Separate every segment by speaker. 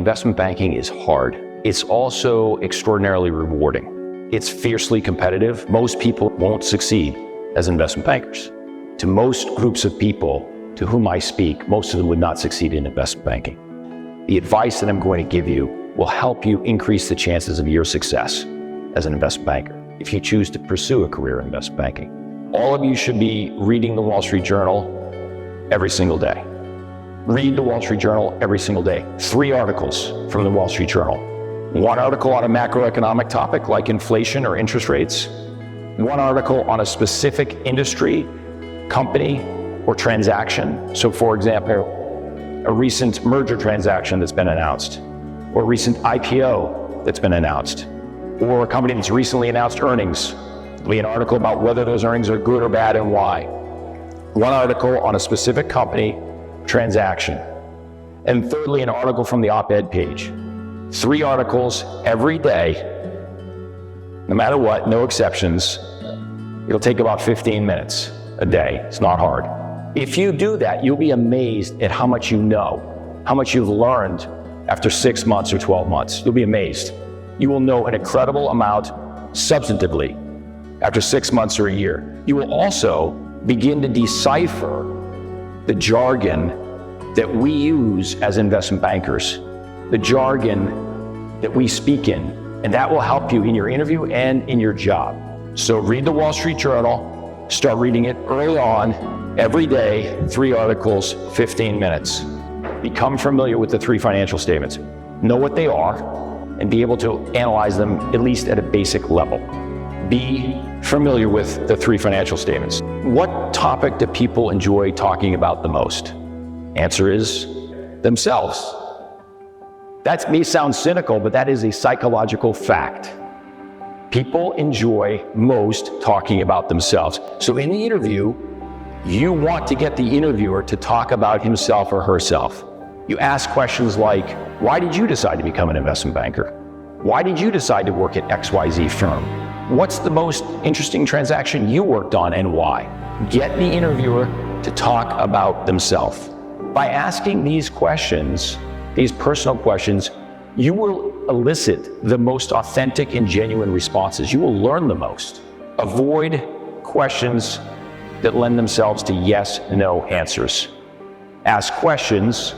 Speaker 1: investment banking is hard. It's also extraordinarily rewarding. It's fiercely competitive. Most people won't succeed as investment bankers. To most groups of people to whom I speak, most of them would not succeed in investment banking. The advice that I'm going to give you will help you increase the chances of your success as an investment banker if you choose to pursue a career in investment banking. All of you should be reading the Wall Street Journal every single day. Read the Wall Street Journal every single day. 3 articles from the Wall Street Journal. 1 article on a macroeconomic topic like inflation or interest rates. 1 article on a specific industry, company, or transaction. So for example, a recent merger transaction that's been announced, or a recent IPO that's been announced, or a company that's recently announced earnings. There'll be an article about whether those earnings are good or bad and why. 1 article on a specific company, transaction. And thirdly, an article from the op-ed page. 3 articles every day, no matter what, no exceptions. It'll take about 15 minutes a day. It's not hard. If you do that, you'll be amazed at how much you know, how much you've learned after 6 months or 12 months. You'll be amazed. You will know an incredible amount substantively after 6 months or a year. You will also begin to decipher the jargon that we use as investment bankers, the jargon that we speak in, and that will help you in your interview and in your job. So read the Wall Street Journal, start reading it early on, every day, 3 articles, 15 minutes. Become familiar with the 3 financial statements. Know what they are and be able to analyze them at least at a basic level. Be familiar with the 3 financial statements. What topic do people enjoy talking about the most? Answer is themselves. That may sound cynical, but that is a psychological fact. People enjoy most talking about themselves. So in the interview, you want to get the interviewer to talk about himself or herself. You ask questions like, why did you decide to become an investment banker? Why did you decide to work at XYZ firm? What's the most interesting transaction you worked on and why? Get the interviewer to talk about themselves. By asking these questions, these personal questions, you will elicit the most authentic and genuine responses. You will learn the most. Avoid questions that lend themselves to yes, no answers. Ask questions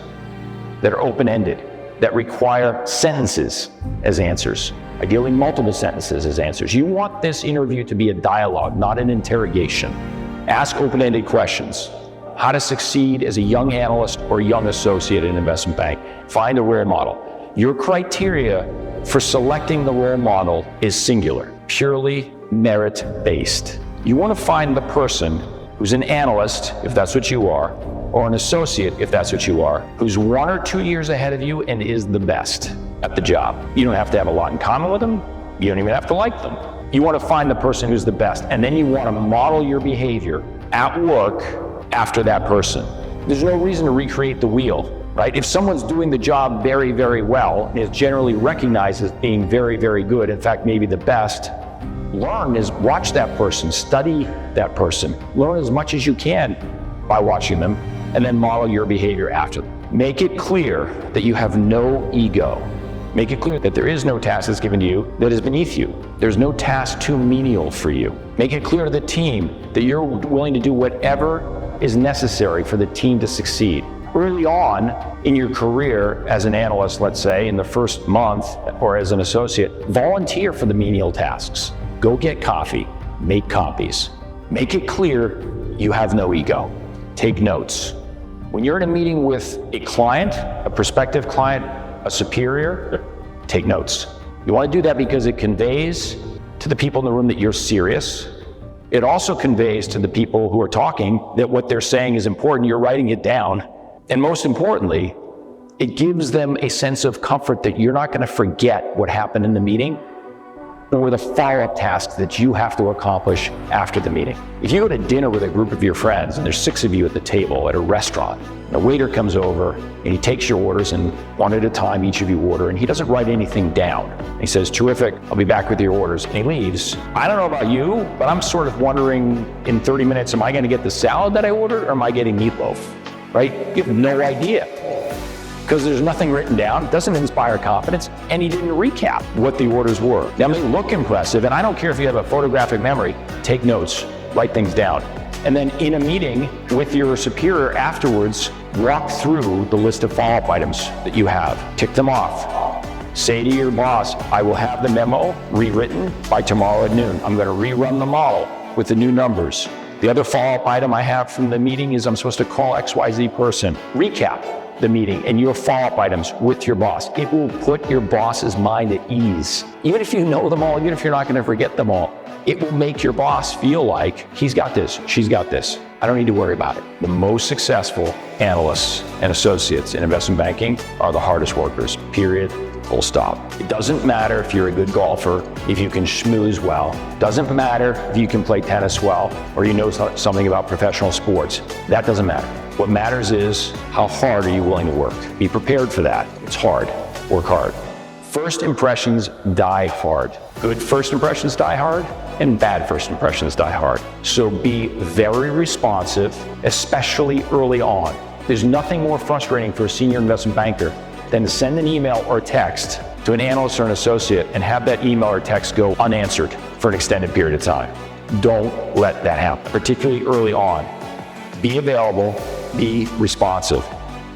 Speaker 1: that are open-ended, that require sentences as answers, ideally multiple sentences as answers. You want this interview to be a dialogue, not an interrogation. Ask open-ended questions. How to succeed as a young analyst or young associate in an investment bank. Find a role model. Your criteria for selecting the role model is singular, purely merit-based. You want to find the person who's an analyst, if that's what you are, or an associate, if that's what you are, who's 1 or 2 years ahead of you and is the best at the job. You don't have to have a lot in common with them. You don't even have to like them. You want to find the person who's the best, and then you want to model your behavior at work after that person. There's no reason to recreate the wheel, right? If someone's doing the job very, very well, and is generally recognized as being very, very good, in fact, maybe the best, watch that person, study that person, learn as much as you can by watching them, and then model your behavior after them. Make it clear that you have no ego. Make it clear that there is no task that's given to you that is beneath you. There's no task too menial for you. Make it clear to the team that you're willing to do whatever is necessary for the team to succeed. Early on in your career as an analyst, let's say, in the first month, or as an associate, volunteer for the menial tasks. Go get coffee, make copies. Make it clear you have no ego. Take notes. When you're in a meeting with a client, a prospective client, a superior, take notes. You want to do that because it conveys to the people in the room that you're serious. It also conveys to the people who are talking that what they're saying is important, you're writing it down. And most importantly, it gives them a sense of comfort that you're not going to forget what happened in the meeting or the follow-up tasks that you have to accomplish after the meeting. If you go to dinner with a group of your friends and there's 6 of you at the table at a restaurant, and a waiter comes over and he takes your orders, and one at a time each of you order, and he doesn't write anything down. He says, "Terrific, I'll be back with your orders," and he leaves. I don't know about you, but I'm sort of wondering in 30 minutes, am I going to get the salad that I ordered or am I getting meatloaf? Right? You have no idea. because there's nothing written down, it doesn't inspire confidence, and he didn't recap what the orders were. That may look impressive, and I don't care if you have a photographic memory, take notes, write things down. And then in a meeting with your superior afterwards, walk through the list of follow-up items that you have. Tick them off. Say to your boss, I will have the memo rewritten by tomorrow at noon. I'm going to rerun the model with the new numbers. The other follow-up item I have from the meeting is I'm supposed to call XYZ person. Recap the meeting and your follow-up items with your boss. It will put your boss's mind at ease. Even if you know them all, even if you're not going to forget them all, it will make your boss feel like he's got this, she's got this. I don't need to worry about it. The most successful analysts and associates in investment banking are the hardest workers, period, full stop. It doesn't matter if you're a good golfer, if you can schmooze well. Doesn't matter if you can play tennis well or you know something about professional sports. That doesn't matter. What matters is how hard are you willing to work. Be prepared for that. It's hard. Work hard. First impressions die hard. Good first impressions die hard, and bad first impressions die hard. So be very responsive, especially early on. There's nothing more frustrating for a senior investment banker than to send an email or text to an analyst or an associate and have that email or text go unanswered for an extended period of time. Don't let that happen, particularly early on. Be available, be responsive.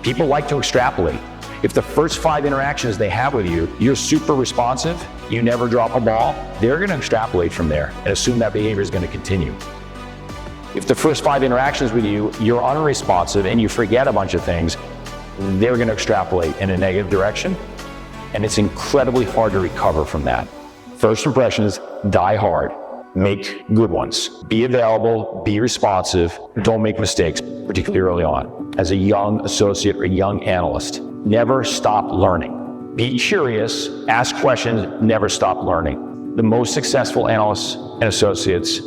Speaker 1: People like to extrapolate. If the first 5 interactions they have with you, you're super responsive, you never drop a ball, they're going to extrapolate from there and assume that behavior is going to continue. If the first 5 interactions with you, you're unresponsive and you forget a bunch of things, they're going to extrapolate in a negative direction, and it's incredibly hard to recover from that. First impressions die hard. Make good ones. Be available, be responsive, don't make mistakes, particularly early on. As a young associate or a young analyst, never stop learning. Be curious, ask questions, never stop learning. The most successful analysts and associates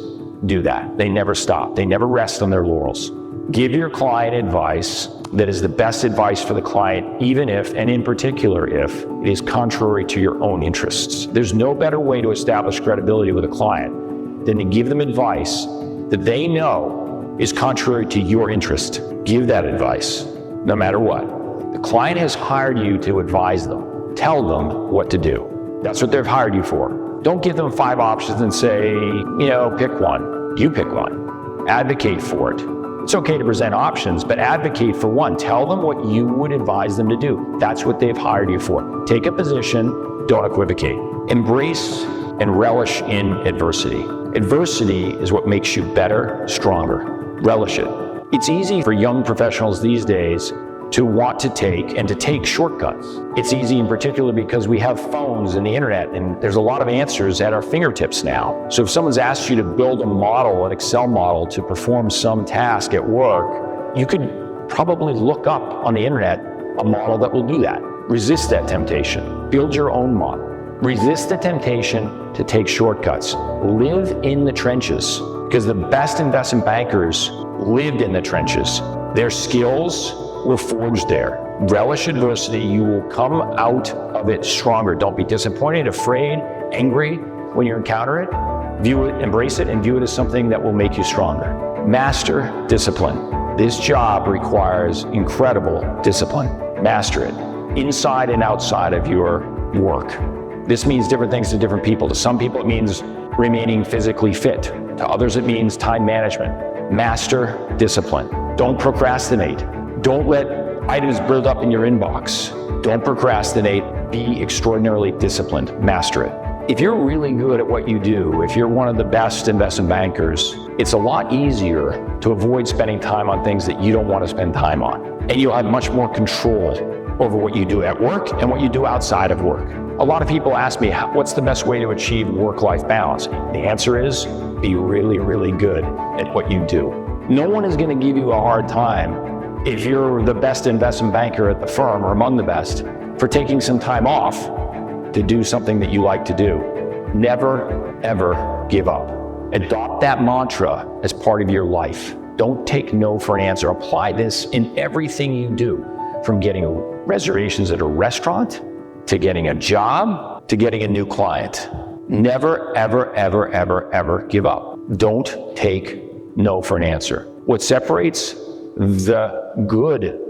Speaker 1: do that. They never stop. They never rest on their laurels. Give your client advice that is the best advice for the client, even if, and in particular if, it is contrary to your own interests. There's no better way to establish credibility with a client than to give them advice that they know is contrary to your interest. Give that advice, no matter what. The client has hired you to advise them. Tell them what to do. That's what they've hired you for. Don't give them 5 options and say, pick one. You pick one. Advocate for it. It's okay to present options, but advocate for one. Tell them what you would advise them to do. That's what they've hired you for. Take a position, don't equivocate. Embrace and relish in adversity. Adversity is what makes you better, stronger. Relish it. It's easy for young professionals these days to want to take shortcuts. It's easy in particular because we have phones and the internet, and there's a lot of answers at our fingertips now. So if someone's asked you to build a model, an Excel model, to perform some task at work, you could probably look up on the internet a model that will do that. Resist that temptation. Build your own model. Resist the temptation to take shortcuts. Live in the trenches, because the best investment bankers lived in the trenches. Their skills were forged there. Relish adversity. You will come out of it stronger. Don't be disappointed, afraid, angry when you encounter it. View it, embrace it, and view it as something that will make you stronger. Master discipline. This job requires incredible discipline. Master it, inside and outside of your work. This means different things to different people. To some people, it means remaining physically fit. To others, it means time management. Master discipline. Don't procrastinate. Don't let items build up in your inbox. Don't procrastinate. Be extraordinarily disciplined. Master it. If you're really good at what you do, if you're one of the best investment bankers, it's a lot easier to avoid spending time on things that you don't want to spend time on. And you'll have much more control over what you do at work and what you do outside of work. A lot of people ask me, what's the best way to achieve work-life balance? The answer is, be really, really good at what you do. No one is going to give you a hard time if you're the best investment banker at the firm or among the best for taking some time off to do something that you like to do. Never, ever give up. Adopt that mantra as part of your life. Don't take no for an answer. Apply this in everything you do, from getting reservations at a restaurant, to getting a job, to getting a new client. Never, ever, ever, ever, ever give up. Don't take no for an answer. What separates the good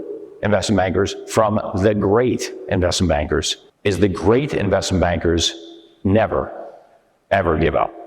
Speaker 1: investment bankers from the great investment bankers is the great investment bankers never, ever give up.